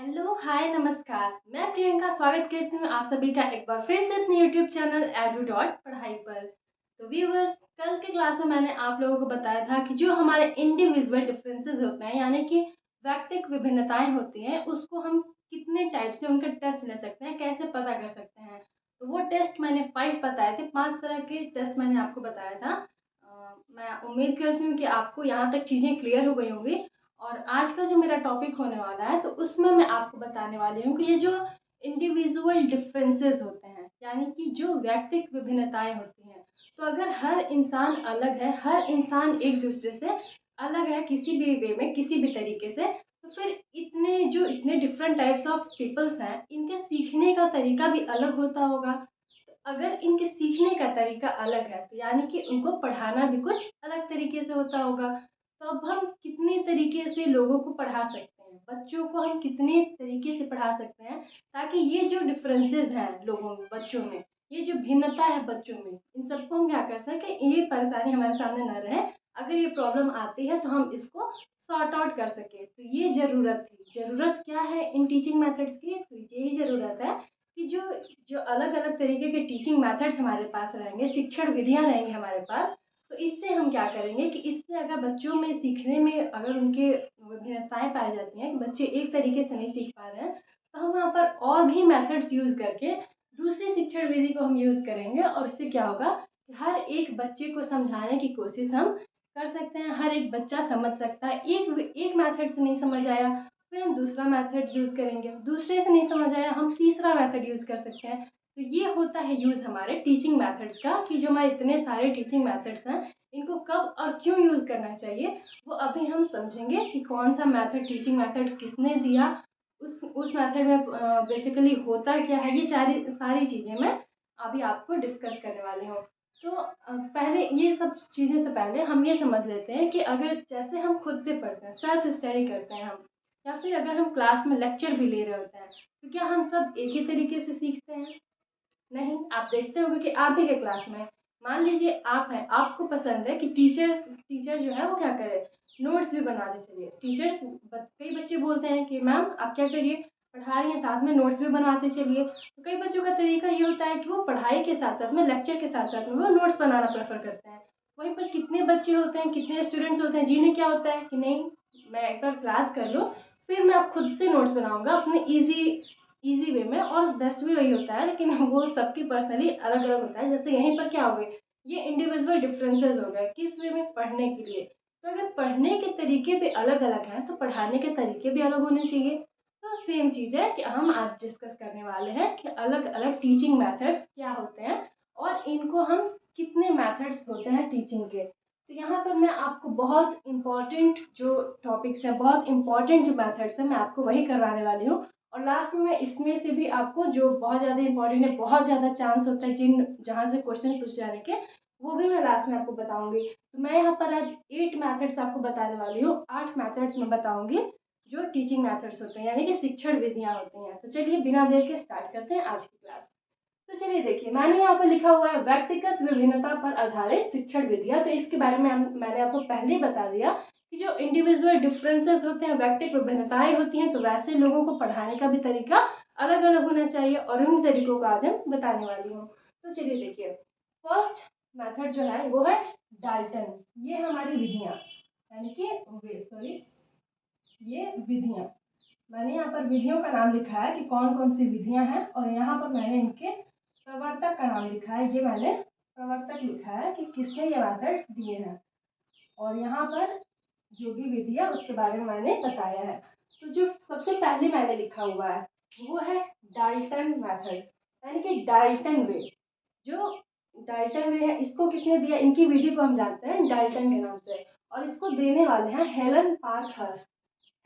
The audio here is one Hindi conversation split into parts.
हेलो, हाय, नमस्कार। मैं प्रियंका स्वागत करती हूँ आप सभी का एक बार फिर से अपने यूट्यूब चैनल एडू डॉट पढ़ाई पर। तो व्यूवर्स, कल के क्लास में मैंने आप लोगों को बताया था कि जो हमारे इंडिविजुअल डिफरेंसेस होते हैं यानी कि व्यक्तिगत विभिन्नताएं होती हैं, उसको हम कितने टाइप से उनका टेस्ट ले सकते हैं, कैसे पता कर सकते हैं। तो वो टेस्ट मैंने 5 बताए थे, 5 तरह के टेस्ट मैंने आपको बताया था। मैं उम्मीद करती हूँ कि आपको यहाँ तक चीज़ें क्लियर हो गई होंगी। और आज का जो मेरा टॉपिक होने वाला है तो उसमें मैं आपको बताने वाली हूँ कि ये जो इंडिविजुअल डिफरेंसेस होते हैं यानी कि जो व्यक्तिगत विभिन्नताएं होती हैं, तो अगर हर इंसान अलग है, हर इंसान एक दूसरे से अलग है किसी भी वे में, किसी भी तरीके से, तो फिर इतने डिफरेंट टाइप्स ऑफ पीपल्स हैं, इनके सीखने का तरीका भी अलग होता होगा। तो अगर इनके सीखने का तरीका अलग है तो यानी कि उनको पढ़ाना भी कुछ अलग तरीके से होता होगा। तो अब हम कितने तरीके से लोगों को पढ़ा सकते हैं, बच्चों को हम कितने तरीके से पढ़ा सकते हैं, ताकि ये जो डिफरेंसेस हैं लोगों में, बच्चों में, ये जो भिन्नता है बच्चों में, इन सबको हम क्या कर सकें, ये परेशानी हमारे सामने न रहे। अगर ये प्रॉब्लम आती है तो हम इसको सॉर्ट आउट कर सके। तो ये ज़रूरत थी। ज़रूरत क्या है इन टीचिंग मेथड्स की? तो यही ज़रूरत है कि जो जो अलग अलग तरीके के टीचिंग मेथड्स हमारे पास रहेंगे, शिक्षण विधियाँ रहेंगी हमारे पास, तो इससे हम क्या करेंगे कि इससे अगर बच्चों में सीखने में अगर उनके विभिन्नताएं पाई जाती हैं कि बच्चे एक तरीके से नहीं सीख पा रहे हैं, तो हम वहाँ पर और भी मेथड्स यूज़ करके दूसरी शिक्षण विधि को हम यूज़ करेंगे। और इससे क्या होगा कि हर एक बच्चे को समझाने की कोशिश हम कर सकते हैं। हर एक बच्चा समझ सकता है। एक एक मेथड से नहीं समझ आया, फिर हम दूसरा मेथड यूज़ करेंगे। दूसरे से नहीं समझ आया, हम तीसरा मेथड यूज़ कर सकते हैं। तो ये होता है यूज़ हमारे टीचिंग मेथड्स का, कि जो हमारे इतने सारे टीचिंग मेथड्स हैं, इनको कब और क्यों यूज़ करना चाहिए, वो अभी हम समझेंगे कि कौन सा मेथड, टीचिंग मेथड किसने दिया, उस मेथड में बेसिकली होता क्या है। ये सारी सारी चीज़ें मैं अभी आपको डिस्कस करने वाली हूँ। तो पहले ये सब चीज़ें से पहले हम ये समझ लेते हैं कि अगर जैसे हम खुद से पढ़ते हैं, सेल्फ स्टडी करते हैं हम, या फिर अगर हम क्लास में लेक्चर भी ले रहे होते हैं, तो क्या हम सब एक ही तरीके से सीखते हैं? नहीं। आप देखते होंगे कि आप ही के क्लास में, मान लीजिए आप हैं, आपको पसंद है कि टीचर जो है वो क्या करे, नोट्स भी बनाते चलिए। कई बच्चे बोलते हैं कि मैम आप क्या करिए, पढ़ा रही हैं साथ में नोट्स भी बनाते चलिए। तो कई बच्चों का तरीका ये होता है कि वो पढ़ाई के साथ साथ में, लेक्चर के साथ साथ में वो नोट्स बनाना प्रेफर करते हैं। वहीं पर कितने बच्चे होते हैं, कितने स्टूडेंट्स होते हैं जिन्हें क्या होता है कि नहीं, मैं एक बार क्लास कर लूँ, फिर मैं अब खुद से नोट्स बनाऊंगा अपने ईज़ी वे में। और बेस्ट भी वही होता है, लेकिन वो सबकी पर्सनली अलग अलग होता है। जैसे यहीं पर क्या हो गए, ये इंडिविजुअल डिफरेंसेस हो गए किस वे में, पढ़ने के लिए। तो अगर पढ़ने के तरीके भी अलग अलग हैं तो पढ़ाने के तरीके भी अलग होने चाहिए। तो सेम चीज़ है कि हम आज डिस्कस करने वाले हैं कि अलग अलग टीचिंग मेथड्स क्या होते हैं और इनको हम कितने मेथड्स होते हैं टीचिंग के। तो यहाँ पर मैं आपको बहुत इम्पॉर्टेंट जो टॉपिक्स हैं, बहुत इम्पॉर्टेंट जो मेथड्स हैं, मैं आपको वही करवाने वाली हूँ। और लास्ट में मैं इसमें से भी आपको जो बहुत ज़्यादा इंपॉर्टेंट है, बहुत ज़्यादा चांस होता है जहाँ से क्वेश्चन पूछ जाने के, वो भी मैं लास्ट में आपको बताऊंगी। तो मैं यहाँ पर आज 8 मेथड्स आपको बताने वाली हूँ। 8 मेथड्स मैं बताऊंगी जो टीचिंग मेथड्स होते हैं यानी कि शिक्षण विधियाँ होती हैं। तो चलिए बिना देर के स्टार्ट करते हैं आज की क्लास। तो चलिए देखिए, मैंने यहाँ पर लिखा हुआ है व्यक्तिगत विभिन्नता पर आधारित शिक्षण विधियाँ। तो इसके बारे में मैंने आपको पहले ही बता दिया कि जो इंडिविजुअल डिफरेंसेस होते हैं, व्यक्तिगत विभिन्नताएं होती हैं, तो वैसे लोगों को पढ़ाने का भी तरीका अलग अलग होना चाहिए, और उन तरीकों को आज हम बताने वाली हूँ। तो चलिए देखिए, फर्स्ट मेथड जो है वो है डाल्टन। ये हमारी विधियाँ, यानी कि सॉरी, ये विधियाँ, मैंने यहाँ पर विधियों का नाम लिखा है कि कौन कौन सी विधियाँ हैं, और यहाँ पर मैंने इनके प्रवर्तक का नाम लिखा है। ये मैंने प्रवर्तक लिखा है कि किसने ये मेथड्स दिए हैं, और यहाँ पर जो भी विधि है उसके बारे में मैंने बताया है। तो जो सबसे पहले मैंने लिखा हुआ है वो है डाल्टन मेथड, यानी कि डाल्टन वे। जो डाल्टन वे है, इसको किसने दिया, इनकी विधि को हम जानते हैं डाल्टन के नाम से, और इसको देने वाले हैं हेलन पार्कहर्स्ट।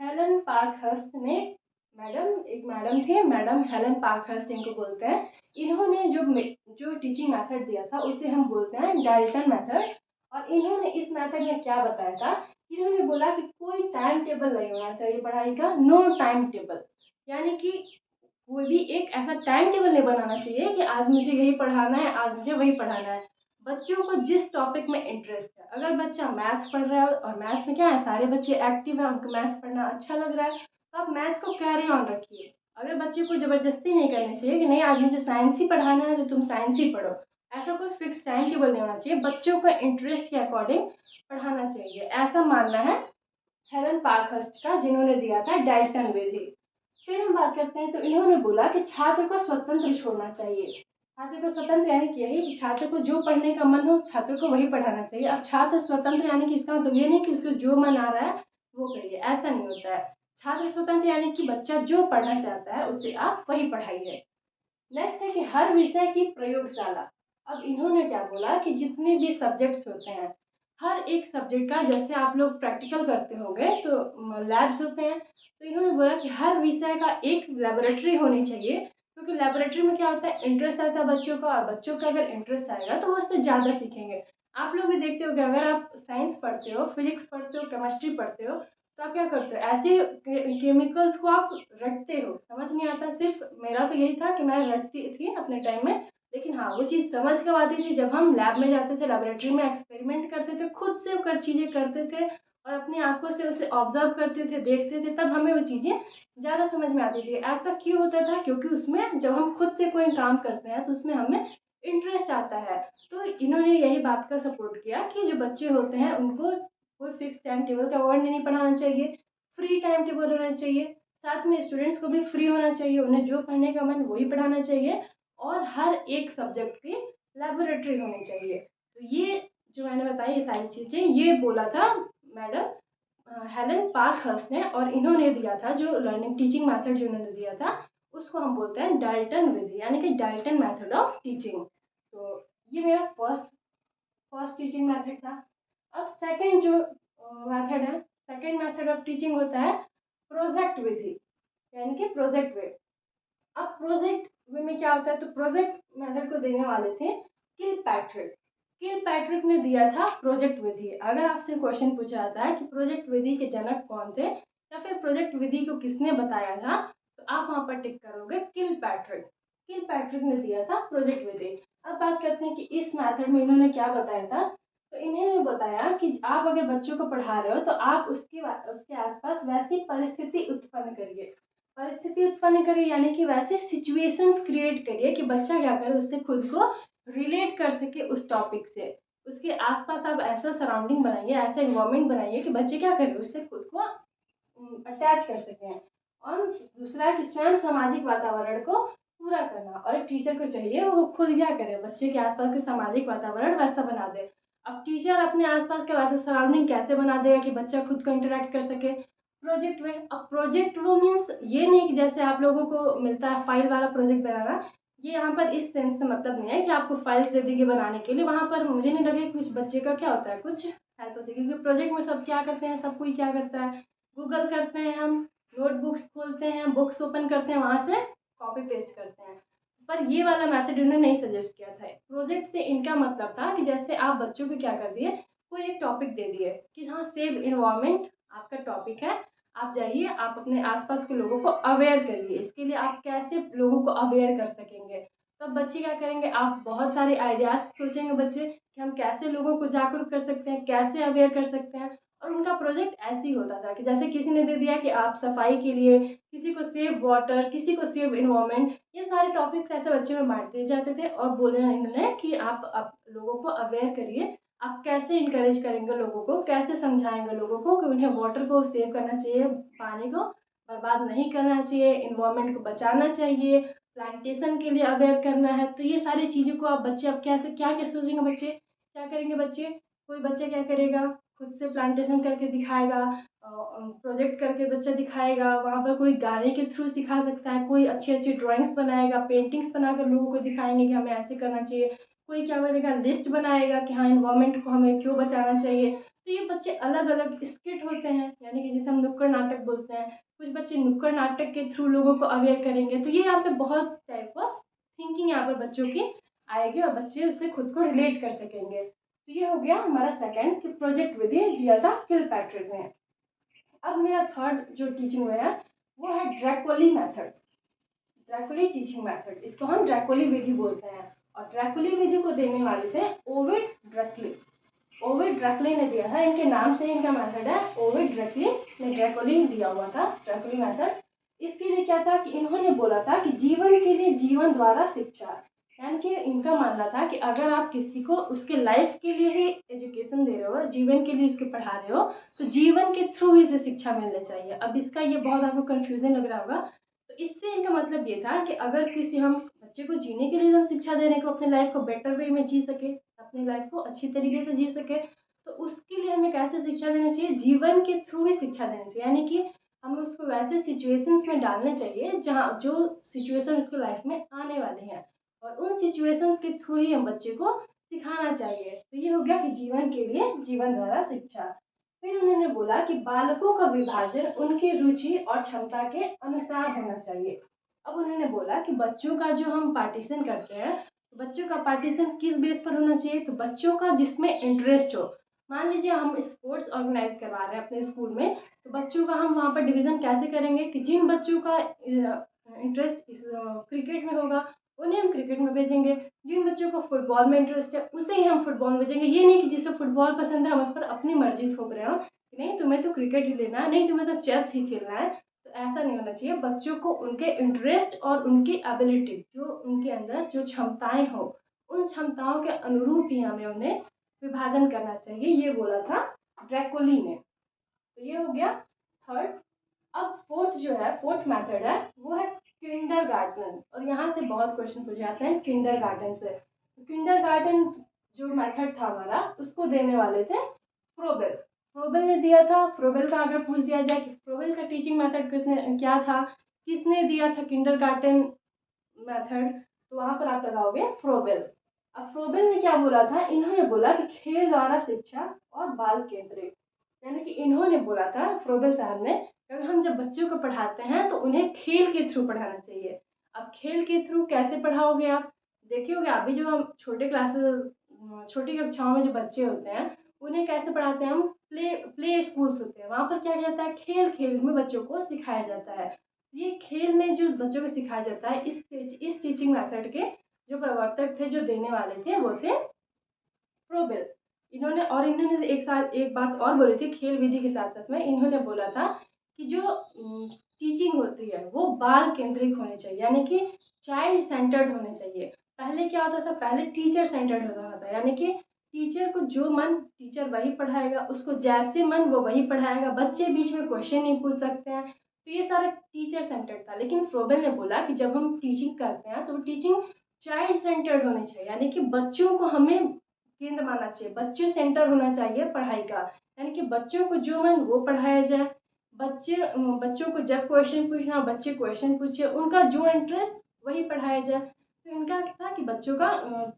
हेलन पार्कहर्स्ट ने, एक मैडम थी, मैडम हेलन पार्कहर्स्ट इनको बोलते हैं। इन्होंने जो टीचिंग मेथड दिया था उसे हम बोलते हैं डाल्टन मेथड। और इन्होंने इस मेथड में क्या बताया था, इन्होंने बोला कि कोई टाइम टेबल नहीं होना चाहिए पढ़ाई का, नो टाइम टेबल। यानी कि कोई भी एक ऐसा टाइम टेबल नहीं बनाना चाहिए कि आज मुझे यही पढ़ाना है, आज मुझे वही पढ़ाना है। बच्चों को जिस टॉपिक में इंटरेस्ट है, अगर बच्चा मैथ्स पढ़ रहा है और मैथ्स में क्या है, सारे बच्चे एक्टिव हैं, उनको मैथ्स पढ़ना अच्छा लग रहा है, तो आप मैथ्स को कैरी ऑन रखिए। अगर बच्चे को ज़बरदस्ती नहीं करनी चाहिए कि नहीं आज मुझे साइंस ही पढ़ाना है तो तुम साइंस ही पढ़ो, ऐसा कोई फिक्स टाइम टेबल नहीं होना चाहिए, बच्चों का इंटरेस्ट के अकॉर्डिंग पढ़ाना चाहिए, ऐसा मानना है हेलन पार्कहर्स्ट का, जिन्होंने दिया था डाल्टन विधि। फिर हम बात करते हैं तो इन्होंने बोला कि छात्र को स्वतंत्र छोड़ना चाहिए। छात्र को स्वतंत्र यानी कि यही कि छात्र को जो पढ़ने का मन हो छात्र को वही पढ़ाना चाहिए। अब छात्र स्वतंत्र यानी कि इसका मतलब ये नहीं कि उसको जो मन आ रहा है वो करिए, ऐसा नहीं होता है। छात्र स्वतंत्र यानी कि बच्चा जो पढ़ना चाहता है उसे आप वही पढ़ाइए। नेक्स्ट है कि हर विषय की प्रयोगशाला। अब इन्होंने क्या बोला कि जितने भी सब्जेक्ट्स होते हैं हर एक सब्जेक्ट का, जैसे आप लोग प्रैक्टिकल करते होंगे तो लैब्स होते हैं, तो इन्होंने बोला कि हर विषय का एक लेबोरेटरी होनी चाहिए, क्योंकि लेबोरेटरी में क्या होता है इंटरेस्ट आता है बच्चों का, और बच्चों का अगर इंटरेस्ट आएगा तो वो उससे ज़्यादा सीखेंगे। आप लोग भी देखते हो कि अगर आप साइंस पढ़ते हो, फिजिक्स पढ़ते हो, केमिस्ट्री पढ़ते हो, तो आप क्या करते हो ऐसे केमिकल्स को आप रटते हो, समझ नहीं आता। सिर्फ मेरा तो यही था कि मैं रटती थी अपने टाइम में, लेकिन हाँ वो चीज़ समझ कब आती थी जब हम लैब में जाते थे, लेबोरेटरी में एक्सपेरिमेंट करते थे, खुद से कर चीज़ें करते थे और अपनी आंखों से उसे ऑब्जर्व करते थे, देखते थे, तब हमें वो चीज़ें ज़्यादा समझ में आती थी। ऐसा क्यों होता था? क्योंकि उसमें जब हम खुद से कोई काम करते हैं तो उसमें हमें इंटरेस्ट आता है। तो इन्होंने यही बात का सपोर्ट किया कि जो बच्चे होते हैं उनको कोई फिक्स टाइम टेबल का वर्ड नहीं पढ़ाना चाहिए, फ्री टाइम टेबल होना चाहिए, साथ में स्टूडेंट्स को भी फ्री होना चाहिए, उन्हें जो पढ़ने का मन वही पढ़ाना चाहिए, और हर एक सब्जेक्ट की लेबोरेटरी होनी चाहिए। तो ये जो मैंने बताई ये सारी चीज़ें ये बोला था मैडम हेलन पार्कहर्स्ट ने, और इन्होंने दिया था जो लर्निंग टीचिंग मेथड जो इन्होंने दिया था उसको हम बोलते हैं डाल्टन विधि, यानी कि डाल्टन मेथड ऑफ टीचिंग। तो ये मेरा फर्स्ट फर्स्ट टीचिंग मेथड था। अब सेकंड जो मेथड है, सेकंड मेथड ऑफ टीचिंग होता है प्रोजेक्ट विधि, यानी कि प्रोजेक्ट वे। अब प्रोजेक्ट वे में क्या होता है, तो प्रोजेक्ट मेथड को देने वाले थे किलपैट्रिक। किलपैट्रिक ने दिया था प्रोजेक्ट विधि। अगर आपसे क्वेश्चन पूछा जाता है कि प्रोजेक्ट विधि के जनक कौन थे या फिर प्रोजेक्ट विधि को किसने बताया था, तो आप वहाँ पर टिक करोगे किलपैट्रिक। किलपैट्रिक ने दिया था प्रोजेक्ट विधि। अब बात करते हैं कि इस मेथड में इन्होंने क्या बताया था। तो इन्होंने बताया कि आप अगर बच्चों को पढ़ा रहे हो तो आप उसके आसपास वैसी परिस्थिति उत्पन्न करिए। परिस्थिति उत्पन्न करिए यानी कि वैसे सिचुएशंस क्रिएट करिए कि बच्चा क्या करे उससे खुद को रिलेट कर सके उस टॉपिक से। उसके आसपास आप ऐसा सराउंडिंग बनाइए, ऐसा इन्वायरमेंट बनाइए कि बच्चे क्या करें उससे खुद को अटैच कर सकें। और दूसरा है कि स्वयं सामाजिक वातावरण को पूरा करना, और एक टीचर को चाहिए वो खुद क्या करे बच्चे के आसपास के सामाजिक वातावरण वैसा बना दे। अब टीचर अपने आसपास का वैसा सराउंडिंग कैसे बना देगा कि बच्चा खुद को इंटरेक्ट कर सके। प्रोजेक्ट वे। अब प्रोजेक्ट वो मीन्स ये नहीं कि जैसे आप लोगों को मिलता है फाइल वाला प्रोजेक्ट बनाना, ये यहाँ पर इस सेंस से मतलब नहीं है कि आपको फाइल्स दे देंगे बनाने के लिए, वहाँ पर मुझे नहीं लगे कुछ बच्चे का क्या होता है कुछ हेल्प होती है, क्योंकि प्रोजेक्ट में सब क्या करते हैं, सब कोई क्या करता है गूगल करते हैं, हम नोटबुक्स खोलते हैं, बुक्स ओपन करते हैं, वहाँ से कॉपी पेस्ट करते हैं। पर ये वाला मेथड उन्होंने नहीं सजेस्ट किया था। प्रोजेक्ट से इनका मतलब था कि जैसे आप बच्चों को क्या कर दिए, कोई एक टॉपिक दे दिए कि हाँ सेव इन्वायरमेंट आपका टॉपिक है, आप जाइए आप अपने आसपास के लोगों को अवेयर करिए। इसके लिए आप कैसे लोगों को अवेयर कर सकेंगे, तो बच्चे क्या करेंगे, आप बहुत सारे आइडियाज सोचेंगे बच्चे कि हम कैसे लोगों को जागरूक कर सकते हैं, कैसे अवेयर कर सकते हैं। और उनका प्रोजेक्ट ऐसे ही होता था कि जैसे किसी ने दे दिया कि आप सफाई के लिए, किसी को सेव वाटर, किसी को सेव इन्वायरमेंट, ये सारे टॉपिक्स ऐसे बच्चे में बांट दिए जाते थे और बोले इन्होंने कि आप लोगों को अवेयर करिए, आप कैसे इनकरेज करेंगे लोगों को, कैसे समझाएंगे लोगों को कि उन्हें वाटर को सेव करना चाहिए, पानी को बर्बाद नहीं करना चाहिए, इन्वायरमेंट को बचाना चाहिए, प्लांटेशन के लिए अवेयर करना है। तो ये सारी चीज़ों को आप बच्चे अब कैसे क्या क्या सोचेंगे बच्चे, क्या करेंगे बच्चे, कोई बच्चा क्या करेगा खुद से प्लांटेशन करके दिखाएगा, प्रोजेक्ट करके बच्चा दिखाएगा, वहाँ पर कोई गाने के थ्रू सिखा सकता है, कोई अच्छी अच्छी ड्राइंग्स बनाएगा, पेंटिंग्स बनाकर लोगों को दिखाएंगे कि हमें ऐसे करना चाहिए, कोई क्या करेगा लिस्ट बनाएगा कि हाँ इन्वायरमेंट को हमें क्यों बचाना चाहिए। तो ये बच्चे अलग अलग स्किट होते हैं, यानी कि जिसे हम नुक्कड़ नाटक बोलते हैं, कुछ बच्चे नुक्कड़ नाटक के थ्रू लोगों को अवेयर करेंगे। तो ये यहाँ पे बहुत टाइप ऑफ थिंकिंग यहाँ पर बच्चों की आएगी और बच्चे उससे खुद को रिलेट कर सकेंगे। तो ये हो गया हमारा सेकंड कि प्रोजेक्ट विधि दिया था किलपैट्रिक ने। अब मेरा थर्ड जो टीचिंग वे है वो है ड्रैकोली मेथड। ड्रैकोली टीचिंग मेथड, इसको हम ड्रैकोली विधि बोलते हैं, और ड्रैकोली विधि को देने वाले थे ओविड ड्रैकली। ओविड ड्रैकली ने दिया है, इनके नाम से इनका मेथड है, ओविड ड्रैकली ने ड्रैकोली दिया हुआ था, ड्रैकोली मेथड। इसके लिए क्या था कि इन्होंने बोला था कि जीवन के लिए जीवन द्वारा शिक्षा, यानी कि इनका मानना था कि अगर आप किसी को उसके लाइफ के लिए ही एजुकेशन दे रहे हो, जीवन के लिए उसके पढ़ा रहे हो, तो जीवन के थ्रू ही उसे शिक्षा मिलनी चाहिए। अब इसका ये बहुत आपको कन्फ्यूजन लग रहा होगा, तो इससे इनका मतलब ये था कि अगर किसी हम बच्चे को जीने के लिए हम शिक्षा दे रहे हैं कि अपने लाइफ को बेटर वे में जी सके, अपनी लाइफ को अच्छी तरीके से जी सके, तो उसके लिए हमें कैसे शिक्षा देनी चाहिए, जीवन के थ्रू ही शिक्षा देनी चाहिए। यानी कि हमें उसको वैसे सिचुएशंस में डालने चाहिए जहाँ जो सिचुएशन उसके लाइफ में आने वाले हैं, और उन सिचुएशंस के थ्रू ही हम बच्चे को सिखाना चाहिए। तो ये हो गया कि जीवन के लिए जीवन द्वारा शिक्षा। फिर उन्होंने बोला कि बालकों का विभाजन उनकी रुचि और क्षमता के अनुसार होना चाहिए। अब उन्होंने बोला कि बच्चों का जो हम पार्टीशन करते हैं, तो बच्चों का पार्टीशन किस बेस पर होना चाहिए, तो बच्चों का जिसमें इंटरेस्ट हो। मान लीजिए हम स्पोर्ट्स ऑर्गेनाइज करवा रहे हैं अपने स्कूल में, तो बच्चों का हम वहाँ पर डिवीज़न कैसे करेंगे कि जिन बच्चों का इंटरेस्ट क्रिकेट में होगा उन्हें हम क्रिकेट में भेजेंगे, जिन बच्चों को फुटबॉल में इंटरेस्ट है उसे ही हम फुटबॉल में भेजेंगे। ये नहीं कि जिसे फुटबॉल पसंद है हम उस पर अपनी मर्जी थोप रहे हो कि नहीं तुम्हें तो क्रिकेट ही लेना है, नहीं तुम्हें तो चेस ही खेलना है। तो ऐसा नहीं होना चाहिए। बच्चों को उनके इंटरेस्ट और उनकी एबिलिटी, जो उनके अंदर जो क्षमताएं हो, उन क्षमताओं के अनुरूप ही हमें उन्हें विभाजन करना चाहिए, ये बोला था ड्रैकोली ने। तो ये हो गया थर्ड। अब फोर्थ जो है, फोर्थ मेथड है वो है किंडरगार्टन, और यहाँ से बहुत क्वेश्चन पूछे जाते हैं किंडरगार्टन से। तो किंडरगार्टन जो मेथड था हमारा, उसको देने वाले थे फ्रोबेल। फ्रोबेल ने दिया था। फ्रोबेल का अगर पूछ दिया जाए कि फ्रोबेल का टीचिंग मेथड किसने क्या था, किसने दिया था किंडरगार्टन मेथड, तो वहाँ पर आप लगाओगे फ्रोबेल। अब फ्रोबेल ने क्या बोला था, इन्होंने बोला कि खेल द्वारा शिक्षा और बाल केंद्रित, यानी कि इन्होंने बोला था फ्रोबेल साहब ने, अगर हम जब बच्चों को पढ़ाते हैं तो उन्हें खेल के थ्रू पढ़ाना चाहिए। अब खेल के थ्रू कैसे पढ़ाओगे आप, देखिए होगे अभी जो हम छोटे क्लासेस, छोटी कक्षाओं में जो बच्चे होते हैं उन्हें कैसे पढ़ाते हैं हम, प्ले स्कूल्स होते हैं, वहाँ पर क्या जाता है, खेल खेल में बच्चों को सिखाया जाता है। ये खेल में जो बच्चों को सिखाया जाता है, इस टीचिंग मेथड के जो प्रवर्तक थे, जो देने वाले थे, वो थे फ्रोबेल। इन्होंने एक बात और बोली थी, खेल विधि के साथ साथ में इन्होंने बोला था कि जो टीचिंग होती है वो बाल केंद्रित होनी चाहिए, यानी कि चाइल्ड सेंटर्ड होने चाहिए। पहले क्या होता था, पहले टीचर सेंटर्ड होता था, यानी कि टीचर को जो मन टीचर वही पढ़ाएगा, उसको जैसे मन वो वही पढ़ाएगा, बच्चे बीच में क्वेश्चन नहीं पूछ सकते हैं। तो ये सारा टीचर सेंटर्ड था। लेकिन फ्रोबेल ने बोला कि जब हम टीचिंग करते हैं तो टीचिंग चाइल्ड सेंटर्ड होनी चाहिए, यानी कि बच्चों को हमें केंद्र मानना चाहिए, बच्चे सेंटर होना चाहिए पढ़ाई का, यानी कि बच्चों को जो मन वो पढ़ाया जाए। बच्चों को जब क्वेश्चन पूछना हो बच्चे क्वेश्चन पूछे, उनका जो इंटरेस्ट वही पढ़ाया जाए। तो इनका था कि बच्चों का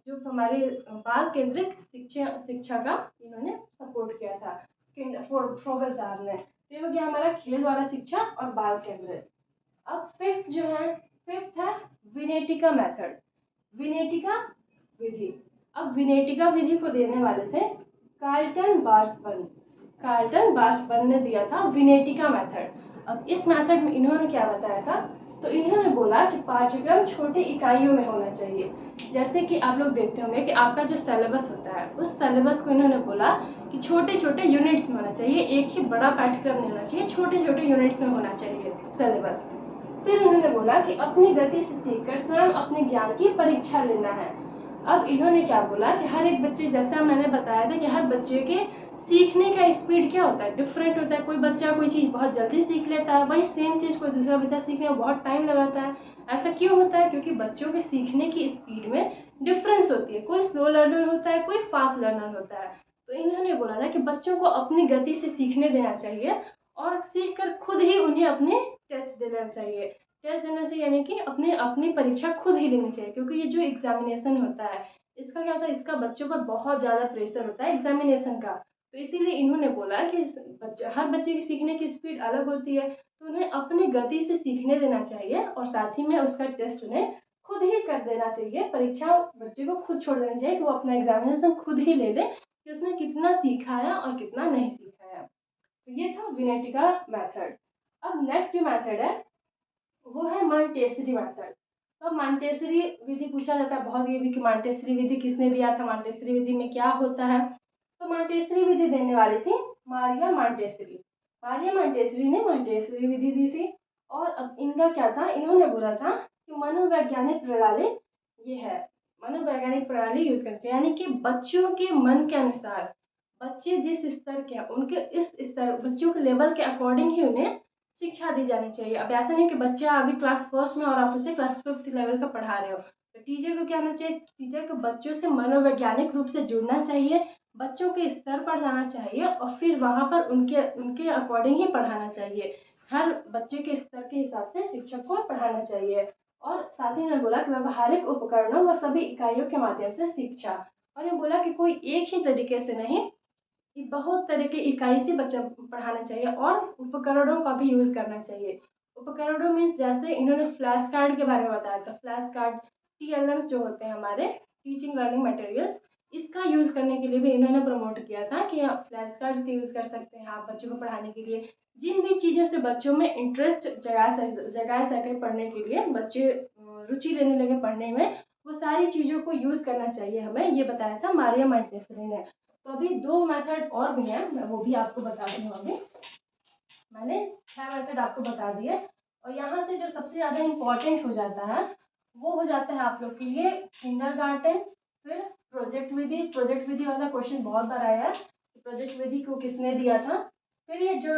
जो हमारे बाल केंद्रित शिक्षा का इन्होंने सपोर्ट किया था फ्रोबेल साहब ने। तो ये हो गया हमारा खेल द्वारा शिक्षा और बाल केंद्रित। अब फिफ्थ है विनेटिका मेथड, विनेटिका विधि। अब विनेटिका विधि को देने वाले थे कार्ल्टन बार्सबर्न ने दिया था विनेटिका मेथड। अब इस मेथड में इन्होंने क्या बताया था, तो इन्होंने बोला कि पाठ्यक्रम छोटी इकाइयों में होना चाहिए। जैसे कि आप लोग देखते होंगे कि आपका जो सिलेबस होता है, उस सिलेबस को इन्होंने बोला कि छोटे छोटे यूनिट्स में होना चाहिए, एक ही बड़ा पाठ्यक्रम नहीं होना चाहिए, छोटे छोटे यूनिट्स में होना चाहिए सिलेबस। फिर उन्होंने बोला कि अपनी गति से सीखकर स्वयं अपने ज्ञान की परीक्षा लेना है। अब इन्होंने क्या बोला कि हर एक बच्चे, जैसा मैंने बताया था कि हर बच्चे के सीखने का स्पीड क्या होता है, डिफरेंट होता है। कोई बच्चा कोई चीज़ बहुत जल्दी सीख लेता है, वही सेम चीज़ कोई दूसरा बच्चा सीखने में बहुत टाइम लगाता है। ऐसा क्यों होता है, क्योंकि बच्चों के सीखने की स्पीड में डिफरेंस होती है, कोई स्लो लर्नर होता है, कोई फास्ट लर्नर होता है। तो इन्होंने बोला था कि बच्चों को अपनी गति से सीखने देना चाहिए और सीख कर खुद ही उन्हें अपने टेस्ट देना चाहिए। टेस्ट देना चाहिए यानी कि अपनी परीक्षा खुद ही लेनी चाहिए, क्योंकि ये जो एग्जामिनेशन होता है इसका क्या होता है, इसका बच्चों पर बहुत ज़्यादा प्रेशर होता है एग्जामिनेशन का। तो इसीलिए इन्होंने बोला कि हर बच्चे की सीखने की स्पीड अलग होती है, तो उन्हें अपनी गति से सीखने देना चाहिए और साथ ही में उसका टेस्ट उन्हें खुद ही कर देना चाहिए। परीक्षा बच्चे को खुद छोड़ देनी चाहिए कि वो अपना एग्जामिनेशन खुद ही ले ले कि उसने कितना सीखा है और कितना नहीं सीखा है। तो ये था विनेटिका मेथड। अब नेक्स्ट जो मेथड है वो है मॉन्टेसरी मेथड। तो मॉन्टेसरी विधि पूछा जाता है बहुत, ये भी कि मॉन्टेसरी विधि किसने दिया था, मॉन्टेसरी विधि में क्या होता है। तो मॉन्टेसरी विधि देने वाली थी मारिया मॉन्टेसरी। मारिया मॉन्टेसरी ने मॉन्टेसरी विधि दी थी। और अब इनका क्या था, इन्होंने बोला था कि मनोवैज्ञानिक प्रणाली ये है, मनोवैज्ञानिक प्रणाली यूज करते हैं, यानी कि बच्चों के मन के अनुसार, बच्चे जिस स्तर के हैं उनके इस स्तर, बच्चों के लेवल के अकॉर्डिंग ही उन्हें शिक्षा दी जानी चाहिए। अब ऐसा नहीं कि बच्चा अभी क्लास फर्स्ट में और आप उसे क्लास फिफ्थ लेवल का पढ़ा रहे हो, तो टीचर को क्या होना चाहिए, टीचर को बच्चों से मनोवैज्ञानिक रूप से जुड़ना चाहिए, बच्चों के स्तर पर जाना चाहिए और फिर वहाँ पर उनके उनके अकॉर्डिंग ही पढ़ाना चाहिए। हर बच्चे के स्तर के हिसाब से शिक्षक को पढ़ाना चाहिए। और साथ ही ने बोला कि व्यवहारिक उपकरणों व सभी इकाइयों के माध्यम से शिक्षा, और ये बोला कि कोई एक ही तरीके से नहीं, बहुत तरह के इकाई से बच्चा पढ़ाना चाहिए और उपकरणों का भी यूज़ करना चाहिए। उपकरणों में जैसे इन्होंने फ्लैश कार्ड के बारे में बताया था, फ्लैश कार्ड, टीएलएम्स जो होते हैं हमारे टीचिंग लर्निंग मटेरियल्स, इसका यूज़ करने के लिए भी इन्होंने प्रमोट किया था कि आप फ्लैश कार्ड्स का यूज़ कर सकते हैं आप बच्चों को पढ़ाने के लिए। जिन भी चीज़ों से बच्चों में इंटरेस्ट जगा सके पढ़ने के लिए, बच्चे रुचि लेने लगे पढ़ने में, वो सारी चीज़ों को यूज़ करना चाहिए हमें, ये बताया था मारिया मॉन्टेसरी ने। तो अभी 2 मेथड और भी हैं, मैं वो भी आपको बताती हूँ। अभी मैंने 6 मेथड आपको बता दिए, और यहाँ से जो सबसे ज़्यादा इम्पोर्टेंट हो जाता है वो हो जाता है आप लोग के लिए किंडरगार्टन, फिर प्रोजेक्ट विधि वाला क्वेश्चन बहुत बार आया है, प्रोजेक्ट विधि को किसने दिया था। फिर ये जो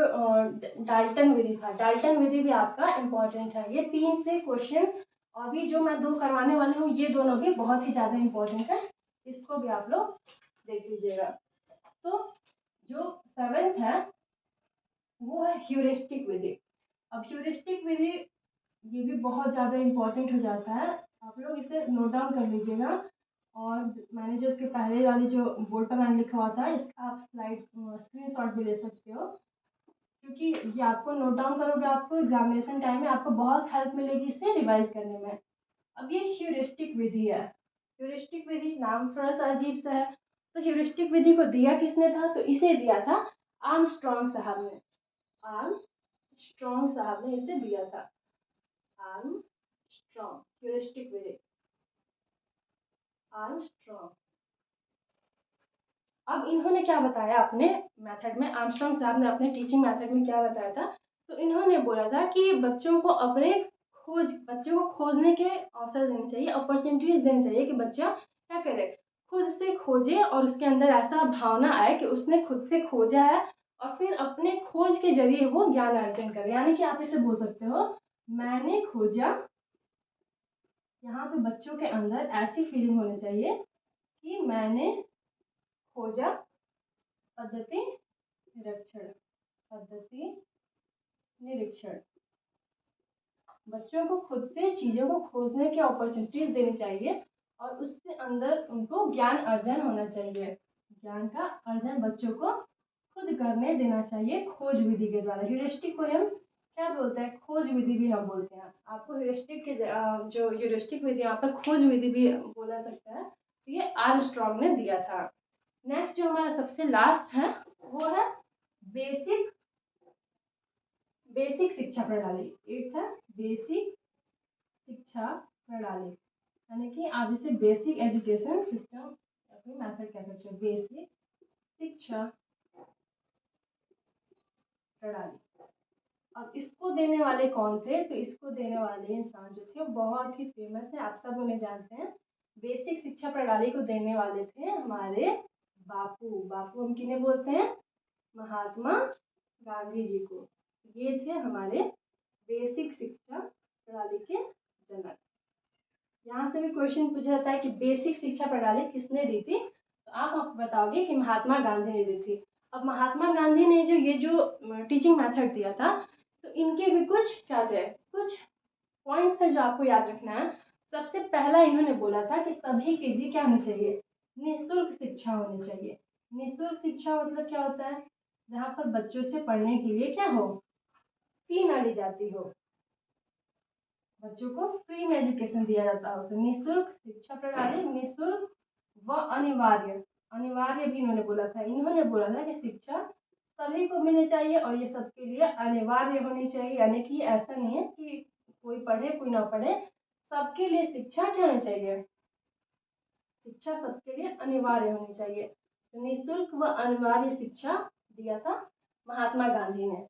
डाल्टन विधि था, डाल्टन विधि भी आपका इम्पोर्टेंट है। ये 3 से क्वेश्चन, अभी जो मैं 2 करवाने वाली हूँ ये दोनों भी बहुत ही ज़्यादा इम्पोर्टेंट है, इसको भी आप लोग देख लीजिएगा। तो जो 7th है वो है ह्यूरिस्टिक विधि। अब ह्यूरिस्टिक विधि ये भी बहुत ज़्यादा इम्पोर्टेंट हो जाता है, आप लोग इसे नोट डाउन कर लीजिएगा। और मैंने जो इसके पहले वाली जो बोर्ड पर मैंने लिखा हुआ था, इसका आप स्क्रीनशॉट भी ले सकते हो, क्योंकि ये आपको नोट डाउन करोगे, आपको एग्जामिनेशन टाइम में आपको बहुत हेल्प मिलेगी इसे रिवाइज करने में। अब ये ह्यूरिस्टिक विधि है, ह्यूरिस्टिक विधि नाम थोड़ा सा अजीब सा है। तो ह्यूरिस्टिक विधि को दिया किसने था, तो इसे दिया था आर्मस्ट्रॉन्ग साहब ने, आर्मस्ट्रॉन्ग साहब ने इसे दिया था, आर्मस्ट्रॉन्ग, ह्यूरिस्टिक विधि, आर्मस्ट्रॉन्ग। अब इन्होंने क्या बताया अपने मेथड में, आर्मस्ट्रॉन्ग साहब ने अपने टीचिंग मेथड में क्या बताया था, तो इन्होंने बोला था कि बच्चों को बच्चों को खोजने के अवसर देने चाहिए, अपॉर्चुनिटीज देनी चाहिए कि बच्चा क्या करे, खुद से खोजे और उसके अंदर ऐसा भावना आए कि उसने खुद से खोजा है और फिर अपने खोज के जरिए वो ज्ञान अर्जन करे। यानी कि आप इसे बोल सकते हो, मैंने खोजा, यहाँ पे बच्चों के अंदर ऐसी फीलिंग होनी चाहिए कि मैंने खोजा, पद्धति निरीक्षण, पद्धति निरीक्षण, बच्चों को खुद से चीज़ों को खोजने की अपॉर्चुनिटीज देनी चाहिए और उससे अंदर उनको ज्ञान अर्जन होना चाहिए, ज्ञान का अर्जन बच्चों को खुद करने देना चाहिए खोज विधि के द्वारा। ह्यूरिस्टिक को हम क्या बोलते हैं, खोज विधि भी हम बोलते हैं। आपको ह्यूरिस्टिक के जो ह्यूरिस्टिक विधि यहाँ पर खोज विधि भी बोला सकता है, तो ये आर्मस्ट्रॉन्ग ने दिया था। नेक्स्ट जो हमारा सबसे लास्ट है वो है बेसिक बेसिक शिक्षा प्रणाली, 8th है बेसिक शिक्षा प्रणाली, यानी कि आप इसे बेसिक एजुकेशन सिस्टम अपनी मेथड कह सकते हो, बेसिक शिक्षा प्रणाली। अब इसको देने वाले कौन थे, तो इसको देने वाले इंसान जो थे बहुत ही फेमस है, आप सब उन्हें जानते हैं। बेसिक शिक्षा प्रणाली को देने वाले थे हमारे बापू हम किन्हें बोलते हैं, महात्मा गांधी जी को। ये थे हमारे बेसिक शिक्षा प्रणाली के जनक। यहाँ से भी क्वेश्चन पूछा जाता है कि बेसिक शिक्षा प्रणाली किसने दी थी, तो आप बताओगे कि महात्मा गांधी ने दी थी। अब महात्मा गांधी ने जो टीचिंग मेथड दिया था, तो इनके भी कुछ क्या थे, कुछ पॉइंट्स थे जो आपको याद रखना है। सबसे पहला इन्होंने बोला था कि सभी के लिए क्या होनी चाहिए, निःशुल्क शिक्षा होनी चाहिए। निःशुल्क शिक्षा मतलब क्या होता है, जहाँ पर बच्चों से पढ़ने के लिए क्या हो, फी ना ली जाती हो, बच्चों को फ्री में एजुकेशन दिया जाता हो। तो निःशुल्क शिक्षा प्रणाली, निःशुल्क व अनिवार्य, अनिवार्य भी इन्होंने बोला था। इन्होंने बोला था कि शिक्षा सभी को मिलनी चाहिए और ये सबके लिए अनिवार्य होनी चाहिए, यानी कि ऐसा नहीं है कि कोई पढ़े कोई ना पढ़े, सबके लिए शिक्षा क्या होनी चाहिए, शिक्षा सबके लिए अनिवार्य होनी चाहिए। तो निःशुल्क व अनिवार्य शिक्षा दिया था महात्मा गांधी ने।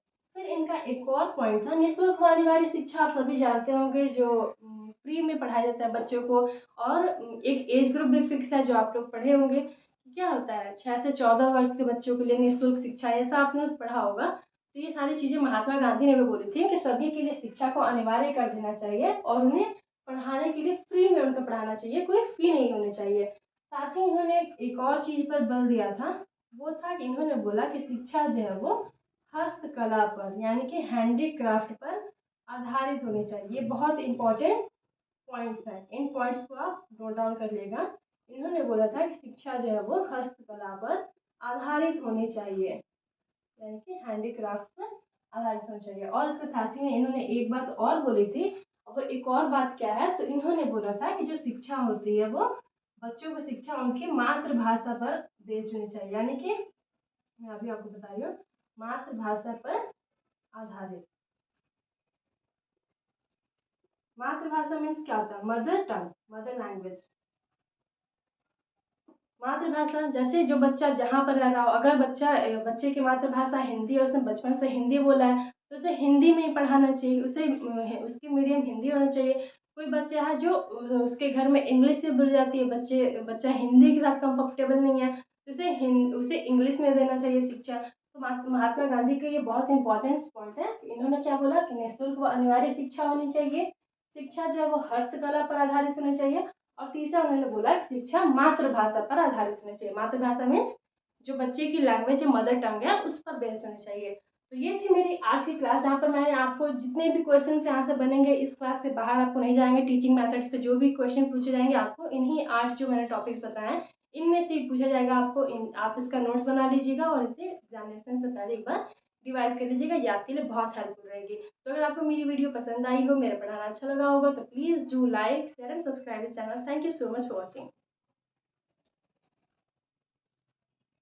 इनका एक और पॉइंट था निःशुल्क व अनिवार्य शिक्षा। आप सभी जानते होंगे जो फ्री में पढ़ाया जाता है बच्चों को, और एक एज ग्रुप भी फिक्स है जो आप लोग पढ़े होंगे। क्या होता है 6 से 14 वर्ष के बच्चों के लिए निःशुल्क शिक्षा, ऐसा आपने पढ़ा होगा। तो ये सारी चीज़ें महात्मा गांधी ने भी बोली थी कि सभी के लिए शिक्षा को अनिवार्य कर देना चाहिए और उन्हें पढ़ाने के लिए फ्री में उनको पढ़ाना चाहिए, कोई फ़ी नहीं होनी चाहिए। साथ ही इन्होंने एक और चीज़ पर बल दिया था, वो था कि इन्होंने बोला कि शिक्षा जो है वो हस्तकला पर यानी कि हैंडीक्राफ्ट पर आधारित होनी चाहिए। ये बहुत इंपॉर्टेंट पॉइंट्स हैं, इन पॉइंट्स को आप नोट डाउन कर लेगा। इन्होंने बोला था कि शिक्षा जो है वो हस्तकला पर आधारित होनी चाहिए, यानी कि हैंडीक्राफ्ट पर आधारित होनी चाहिए। और इसके साथ ही में इन्होंने एक बात और बोली थी, वो एक और बात क्या है, तो इन्होंने बोला था कि जो शिक्षा होती है वो बच्चों को शिक्षा उनकी मातृभाषा पर बेस्ड होनी चाहिए, यानी कि मैं अभी आपको बता रही हूँ मातृभाषा पर आधारित। मातृभाषा मीन्स क्या होता है, मदर टंग, मदर लैंग्वेज। मातृभाषा जैसे जो बच्चा जहाँ पर रह रहा हो, अगर बच्चे की मातृभाषा हिंदी है, उसने बचपन से हिंदी बोला है तो उसे हिंदी में ही पढ़ाना चाहिए, उसे उसकी मीडियम हिंदी होना चाहिए। कोई बच्चा है जो उसके घर में इंग्लिश से बोली जाती है, बच्चा हिंदी के साथ कंफर्टेबल नहीं है तो उसे इंग्लिश में देना चाहिए शिक्षा। तो महात्मा गांधी का ये बहुत इंपॉर्टेंट पॉइंट है। इन्होंने क्या बोला कि निःशुल्क व अनिवार्य शिक्षा होनी चाहिए, शिक्षा जो है वो हस्तकला पर आधारित होनी चाहिए, और तीसरा उन्होंने बोला कि शिक्षा मातृभाषा पर आधारित होनी चाहिए। मातृभाषा मीन्स जो बच्चे की लैंग्वेज है, मदर टंग है, उस पर बेस्ड होनी चाहिए। तो ये थी मेरी आज की क्लास, जहाँ पर मैंने आपको जितने भी क्वेश्चन यहाँ से बनेंगे, इस क्लास से बाहर आपको नहीं जाएंगे। टीचिंग मेथड्स पे जो भी क्वेश्चन पूछे जाएंगे आपको इन्हीं 8 जो मैंने टॉपिक्स बताए हैं इनमें से ही पूछा जाएगा आपको। आप इसका नोट्स बना लीजिएगा और इसे एग्जामिनेशन से पहले एक बार रिवाइज कर लीजिएगा, ये आपके लिए बहुत हेल्पफुल रहेगी। तो अगर आपको मेरी वीडियो पसंद आई हो, मेरा पढ़ाना अच्छा लगा होगा, तो please do like share and subscribe the channel. Thank you so much for watching.